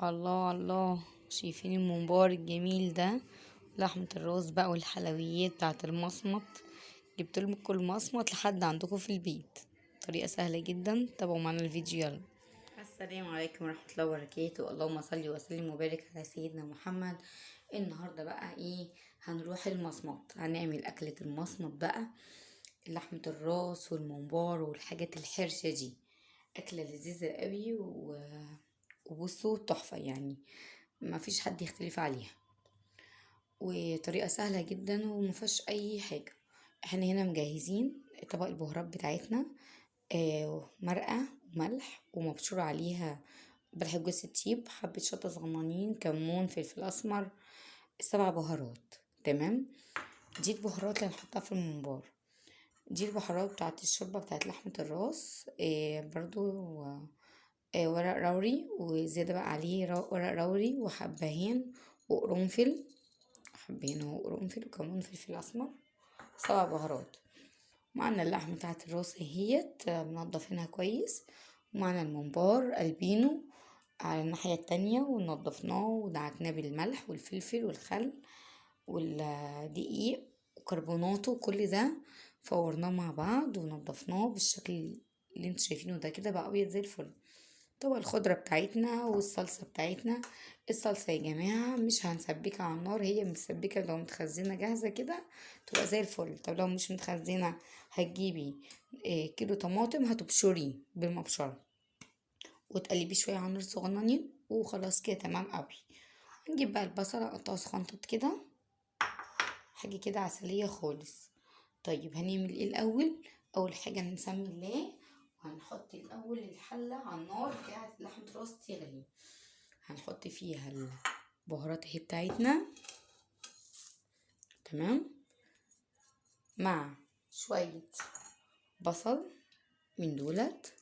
الله الله، شايفين الممبار الجميل ده؟ لحمة الراس بقى والحلويات بتاعة المصمت. جبت لكم المصمت لحد عندكم في البيت. طريقة سهلة جدا، تابعوا معنا الفيديو يلا. السلام عليكم ورحمة الله وبركاته. اللهم صل وسلم وبارك على سيدنا محمد. النهاردة بقى ايه؟ هنروح المصمت، هنعمل أكلة المصمت بقى، لحمة الراس والممبار والحاجات الحرشة دي. أكلة لذيذة قوي وبصوا تحفة يعني، ما فيش حد يختلف عليها، وطريقة سهلة جدا ومفيهاش أي حاجة. احنا هنا مجهزين طبق البهارات بتاعتنا، مرقة وملح ومبشور عليها بلح جوز الطيب، حبة شطة صغننين، كمون، فلفل أسمر، 7 بهارات. تمام. دي البهارات اللي هنحطها في الممبار. دي البهارات بتاعت الشوربة بتاعت لحمة الراس، برضو ورق لوري، وزيادة بقى عليه ورق لوري وحبهان وقرنفل، حبهان وقرنفل وكمون فلفل أسمر، 7 بهارات. معنا اللحمة بتاعت الراس اهيت، منضفينها كويس. ومعنا الممبار قلبينه على الناحية التانية، ونضفناه ودعكناه بالملح والفلفل والخل والدقيق وكربوناته، كل ده فورناه مع بعض ونضفناه بالشكل اللي انتوا شايفينه ده، كده بقى ابيض زي الفل. طبق الخضرة بتاعتنا والصلصة بتاعتنا. الصلصة يا جماعة مش هنسبكها على النار، هي متسبكة لو متخزنة جاهزة كده تبقى زي الفل. طب لو مش متخزنة هتجيبي كيلو طماطم، هتبشريه بالمبشرة وتقلبيه شوية على نار صغننين وخلاص كده تمام قوي. هنجيب بقى البصلة اقطعها صغنطط كده، حاجة كده عسلية خالص. طيب هنعمل ايه الأول؟ أول حاجة نسمي الله، وهنحط الأول الحلة على النار بتاعت لحمة راس تغلي. هنحط فيها البهارات اهي بتاعتنا، تمام، مع شوية بصل من دولت،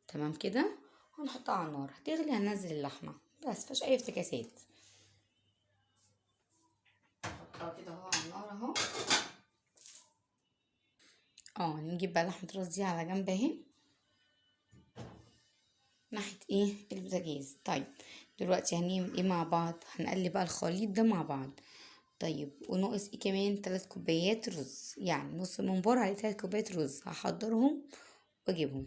تمام كده. هنحطها على النار هتغلي، هننزل اللحمة بس، مفيهاش أي افتكاسات. نحطها كده اهو على النار اهو. نجيب بقى لحمة الراس دي على جنب اهي، ناحية ايه البوتاجاز. طيب دلوقتي هنعمل ايه مع بعض؟ هنقلب بقى الخليط ده مع بعض. طيب وناقص ايه كمان؟ 3 كوبايات رز، يعني نص منبار عليه 3 كوبايات رز. هحضرهم واجيبهم.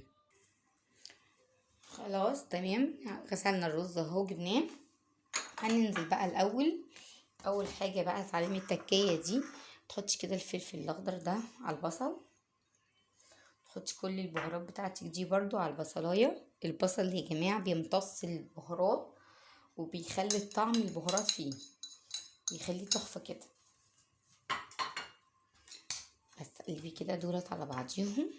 خلاص تمام، غسلنا الرز اهو جبناه. هننزل بقى الاول، اول حاجة بقى اتعلمي التكاية دي. تحطي كده الفلفل الاخضر ده على البصل، تحطي كل البهارات بتاعتك دي برضو على البصلايه. البصل يا جماعه بيمتص البهارات وبيخلي طعم البهارات فيه، بيخليه تحفه كده. بس قلبي كده دولت على بعضيهم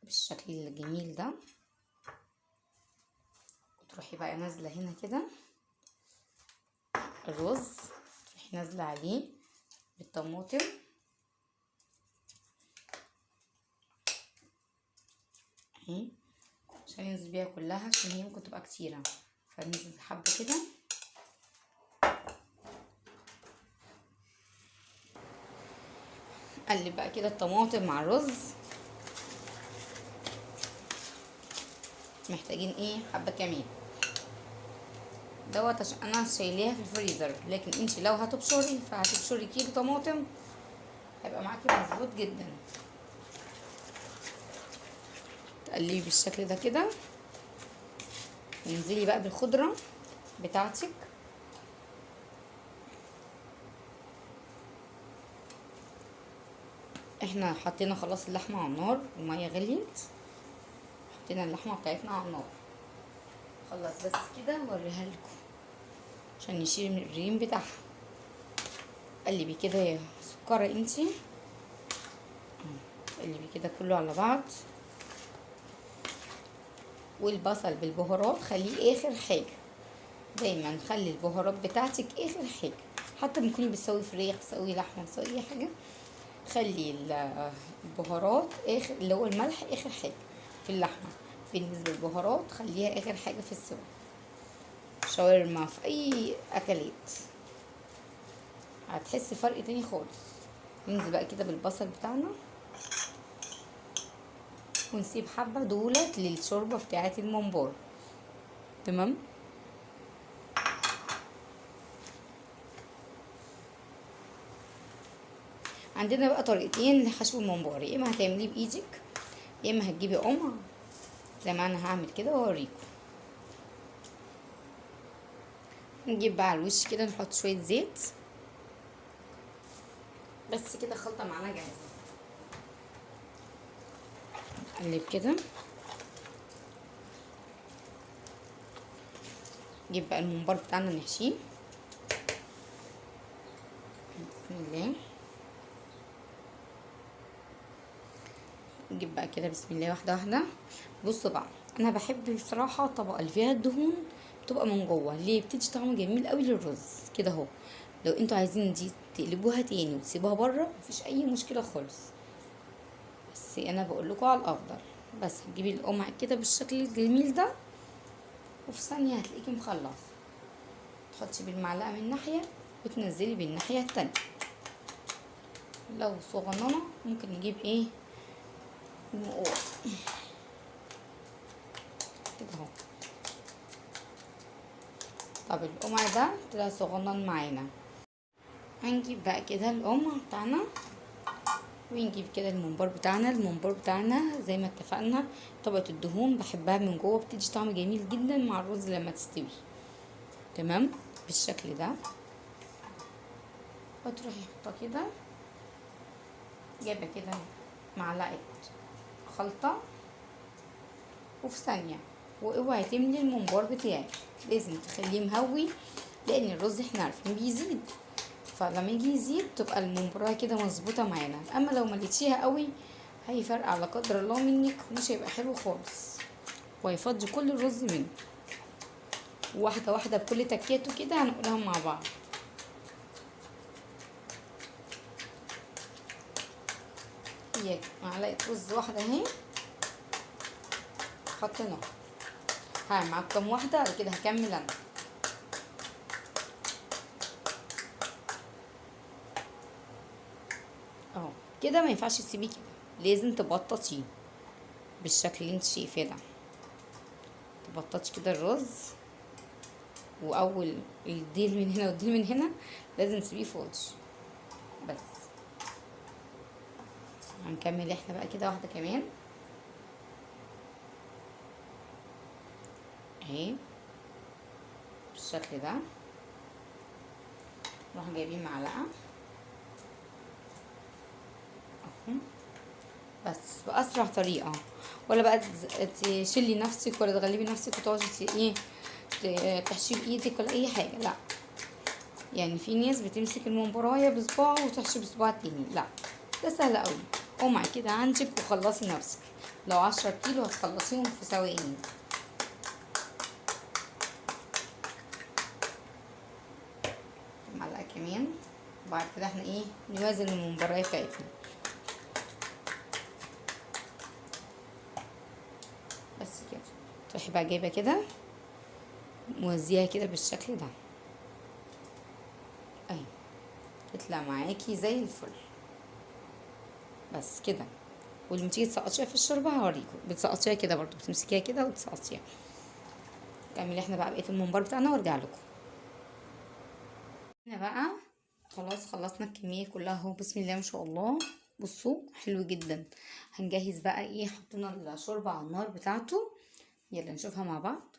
بالشكل الجميل ده، وتروحي بقى نازله هنا كده الرز، تروحي نازله عليه بالطماطم اهي، عشان ينزل بيها كلها، عشان هي ممكن تبقى كتيره، فننزل حبه كده. قلب بقى كده الطماطم مع الرز. محتاجين ايه؟ حبه كمان دوت، عشان انا شايلاها في الفريزر، لكن انتي لو هتبشري فهتبشري كيلو طماطم هيبقى معاكي مظبوط جدا. تقلبي بالشكل ده كده، وانزلي بقى بالخضره بتاعتك. احنا حطينا خلاص اللحمه على النار، الميه غليت، حطينا اللحمه بتاعتنا على النار. خلاص بس كده اوريها لكم عشان نشيل الريم بتاعها. قلبي كده يا سكره انتي، قلبي كده كله على بعض. والبصل بالبهارات خليه اخر حاجه، دايما خلي البهارات بتاعتك اخر حاجه. حتى لما تكوني بتسوي فراخ، تسوي لحمه، تسوي اي حاجه، خلي البهارات اخر، اللي هو الملح اخر حاجه في اللحمه. بالنسبه للبهارات خليها اخر حاجه في السوا، شاورما، في اي اكلات هتحسي فرق تاني خالص. ننزل بقى كده بالبصل بتاعنا، ونسيب حبه دولت للشوربه بتاعه الممبار. تمام. عندنا بقى طريقتين لحشو الممبار، يا اما هتعمليه بايدك يا اما هتجيبي قمع زي ما انا هعمل كده واوريكم. نجيب بقى على الوش كده نحط شويه زيت بس كده، خلطه معانا جاهزه. نقلب كده. نجيب بقى الممبار بتاعنا نحشيه. بسم الله. نجيب بقى كده بسم الله واحده واحده. بصوا بقى، انا بحب بصراحه الطبقه اللي فيها الدهون تبقى من جوه، ليه؟ بتدي طعم جميل قوي للرز كده اهو. لو انتوا عايزين دي تقلبوها تاني وتسيبوها بره مفيش اي مشكله خالص، بس انا بقول لكم على الافضل. بس هتجيبي القمع كده بالشكل الجميل ده وفي ثانيه هتلاقيكي مخلص. تحطي بالمعلقه من ناحيه وتنزلي بالناحيه التانية. لو صغننه ممكن نجيب ايه، نقور كده اهو. طب القمع ده طلع صغنن معانا، هنجيب بقى كده القمع بتاعنا ونجيب كده الممبار بتاعنا. الممبار بتاعنا زي ما اتفقنا طبقة الدهون بحبها من جوه، بتدي طعم جميل جدا مع الرز لما تستوي. تمام بالشكل ده. وتروحي حاطه كده، جايبه كده معلقه خلطه وفي ثانيه. واوعي تملي الممبار بتاعك، لازم تخليه مهوي لان الرز احنا عارفين بيزيد، فلما يجي يزيد تبقى الممبرايه كده مظبوطه معانا. اما لو مليتيها قوي هيفرقع لا قدر الله منك ومش هيبقى حلو خالص وهيفضي كل الرز منه. واحده واحده بكل تكاته كده هنقولها مع بعض. هي معلقه رز واحده اهي حطيناها. معاك كام واحده بعد كده هكمل انا. اهو كده ما ينفعش تسيبيه كده، لازم تبططيه بالشكل اللي انت شايفاه ده. تبططي كده الرز، واول الديل من هنا والديل من هنا لازم تسيبيه فاضي بس. هنكمل احنا بقى كده واحده كمان اهي بالشكل ده. نروح جايبين معلقه اهو بس باسرع طريقه، ولا بقى تشيلي نفسك ولا تغلبي نفسك وتقعدي ايه تحشي بايدك ولا اي حاجه، لا. يعني في ناس بتمسك الممبرايه بصباعها وتحشي بصباع التاني، لا ده سهل قوي. قمعي كده عندك وخلصي نفسك. لو 10 كيلو هتخلصيهم في ثواني. معلقه كمان. وبعد كده احنا ايه نوازن الممبرايه بتاعتنا بس كده. تروحي بقى جايبه كده موزيها كده بالشكل ده اهي، تطلع معاكي زي الفل بس كده. ولما تيجي تسقطيها في الشوربه هوريكم بتسقطيها كده برضو، بتمسكيها كده وتسقطيها. نكمل احنا بقى بقيه الممبار بتاعنا وارجع لكم. هنا بقى خلاص خلصنا الكميه كلها اهو، بسم الله ما شاء الله. بصوا حلو جدا. هنجهز بقى ايه، حطينا الشوربه على النار بتاعته، يلا نشوفها مع بعض.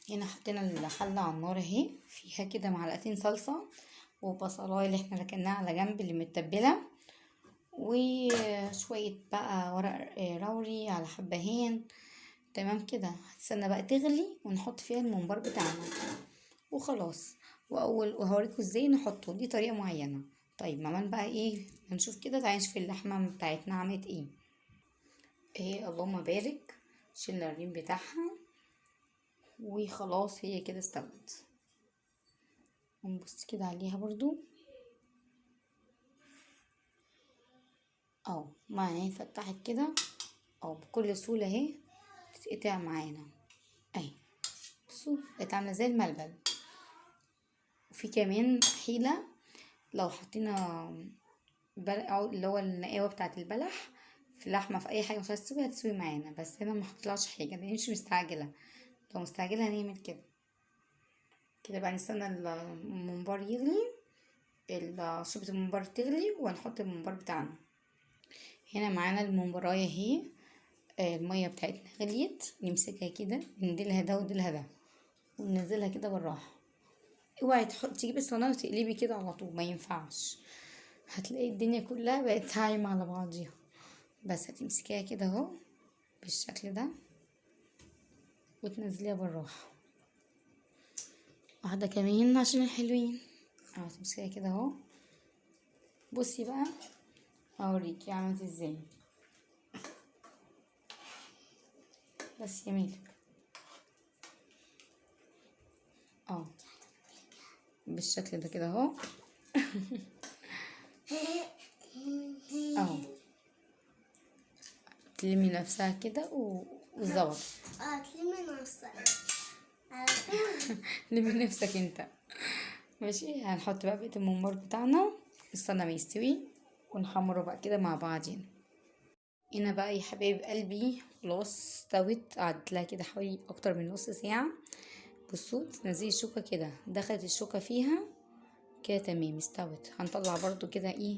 هنا حطينا الحله على النار اهي، فيها كده معلقتين صلصه وبصلايه اللي احنا ركناها على جنب اللي متبله، وشويه بقى ورق لوري على حبهان. تمام كده. هتستنى بقى تغلي ونحط فيها الممبار بتاعنا وخلاص. وهوريكم ازاي نحطه، دي طريقه معينه. طيب ماما بقى ايه هنشوف كده، تعالي نشوف اللحمه بتاعتنا عملت ايه. ايه اللهم بارك. شلنا الريم بتاعها وخلاص هي كده استوت. ونبص كده عليها برضو اهو، معايا فتحت كده اهو بكل سهوله اهي تتقطع معانا اهي. بصوا بقت عامله زي الملبن. وفي كمان حيله، لو حطينا اللي هو النقاوه بتاعه البلح في اللحمه في اي حاجه مش عايزه تسوي هتسوي معانا، بس انا ما حطيتلهاش حاجه لان مش مستعجله. لو مستعجلة هنعمل كده. كده بقى نستنى الممبار يغلي، شوربة الممبار تغلي وهنحط الممبار بتاعنا. هنا معانا الممبراية اهي، المية بتاعتنا غليت. نمسكها كده نديلها ده وديلها ده وننزلها كده بالراحة. اوعي تجيبي الصينية وتقلبي كده على طول، ما ينفعش، هتلاقي الدنيا كلها بقت هايمة على بعضيها. بس هتمسكيها كده اهو بالشكل ده وتنزليها بالراحة. واحدة كمان عشان الحلوين اهو، تمسكيها كده اهو. بصي بقى اوريكي عملت ازاي. بس يا ميلك اه بالشكل ده كده اهو. اهو تلمي نفسها كده وظبط. تلمي نفسها. لمي نفسك انت. ماشي، هنحط بقى بقية الممبار بتاعنا، نستنى ما يستوي ونحمره بقى كده مع بعضين. هنا بقى يا حبايب قلبي خلاص استوت، قعدت لها كده حوالي اكتر من نص ساعة. بصوا تنزلي الشوكة كده، دخلت الشوكة فيها كده تمام استوت. هنطلع برضو كده ايه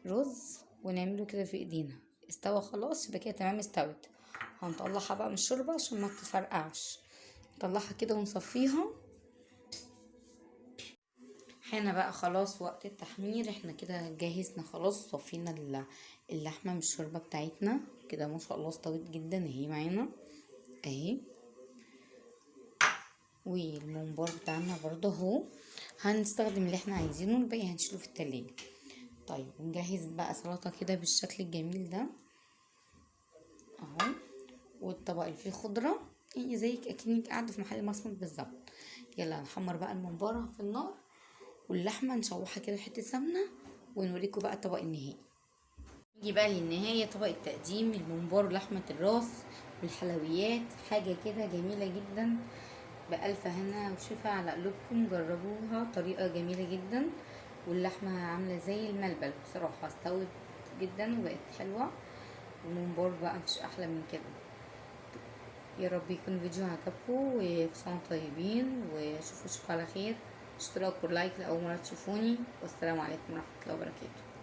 رز ونعمله كده في ايدينا. استوى خلاص يبقى كده تمام استوت. هنطلعها بقى من الشوربة عشان ما تفرقعش، نطلعها كده ونصفيها. هنا بقى خلاص وقت التحمير، احنا كده جهزنا خلاص، صفينا اللحمة من الشوربة بتاعتنا كده ما شاء الله استوت جدا اهي معانا اهي. والممبار بتاعنا برضه اهو، هنستخدم اللي احنا عايزينه، الباقي هنشيله في التلاجة. طيب نجهز بقى سلطة كده بالشكل الجميل ده اهو، والطبق اللي فيه خضرة يعني زيك اكنك قاعدة في محل مصمت بالظبط. يلا نحمر بقى الممبار في النار، واللحمة نشوحها كده حتة سمنة، ونوريكم بقى الطبق النهائي. نيجي بقى للنهاية، طبق التقديم الممبار ولحمة الراس والحلويات، حاجة كده جميلة جدا. بألف هنا وشفا على قلوبكم، جربوها طريقة جميلة جدا. واللحمة عاملة زي الملبن بصراحة، استوت جدا وبقت حلوة. الممبار بقى مفيش أحلى من كده. يا رب يكون الفيديو عجبكم، وكل سنة وانتم طيبين، واشوفكم على خير. اشتراك ولايك لأول مرة تشوفوني، والسلام عليكم ورحمة الله وبركاته.